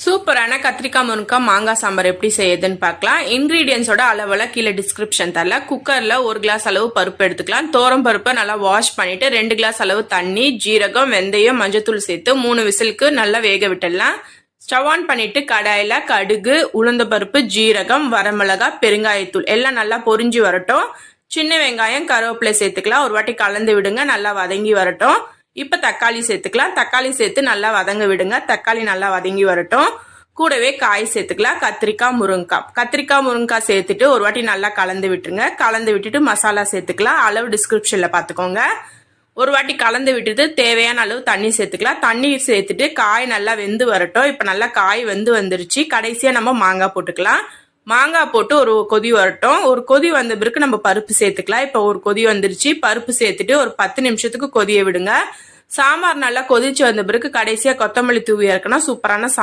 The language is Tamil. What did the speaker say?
சூப்பரான கத்திரிக்காய் முருங்கக்காய் மாங்காய் சாம்பார் எப்படி செய்யுதுன்னு பார்க்கலாம். இன்கிரீடியன்ஸோட அளவெல்லாம் கீழே டிஸ்கிரிப்ஷன் தரல. குக்கர்ல 1 கிளாஸ் அளவு பருப்பு எடுத்துக்கலாம். தோரம் பருப்பை நல்லா வாஷ் பண்ணிட்டு 2 கிளாஸ் அளவு தண்ணி, ஜீரகம், வெந்தயம், மஞ்சத்தூள் சேர்த்து 3 விசிலுக்கு நல்லா வேக விட்டுடலாம். ஸ்டவ் ஆன் பண்ணிட்டு கடாயில கடுகு, உளுந்த பருப்பு, ஜீரகம், வரமிளகாய், பெருங்காயத்தூள் எல்லாம் நல்லா பொரிஞ்சு வரட்டும். சின்ன வெங்காயம், கருவேப்பிலை சேர்த்துக்கலாம். ஒரு வாட்டி கலந்து விடுங்க, நல்லா வதங்கி வரட்டும். இப்ப தக்காளி சேர்த்துக்கலாம். தக்காளி சேர்த்து நல்லா வதங்க விடுங்க. தக்காளி நல்லா வதங்கி வரட்டும். கூடவே காய் சேர்த்துக்கலாம். கத்திரிக்காய் முருங்கக்காய் சேர்த்துட்டு ஒரு வாட்டி நல்லா கலந்து விட்டுருங்க. கலந்து விட்டுட்டு மசாலா சேர்த்துக்கலாம். அளவு டிஸ்கிரிப்ஷன்ல பாத்துக்கோங்க. ஒரு வாட்டி கலந்து விட்டுட்டு தேவையான அளவு தண்ணி சேர்த்துக்கலாம். தண்ணி சேர்த்துட்டு காய் நல்லா வெந்து வரட்டும். இப்ப நல்லா காய் வெந்து வந்துருச்சு. கடைசியா நம்ம மாங்காய் போட்டுக்கலாம். மாங்காய் போட்டு ஒரு கொதி வரட்டும். ஒரு கொதி வந்த பிறகு நம்ம பருப்பு சேர்த்துக்கலாம். இப்ப ஒரு கொதி வந்துருச்சு. பருப்பு சேர்த்துட்டு ஒரு 10 நிமிஷத்துக்கு கொதிய விடுங்க. சாம்பார் நல்லா கொதிச்சு வந்த பிறகு கடைசியா கொத்தமல்லி தூவி இறக்குனா சூப்பரான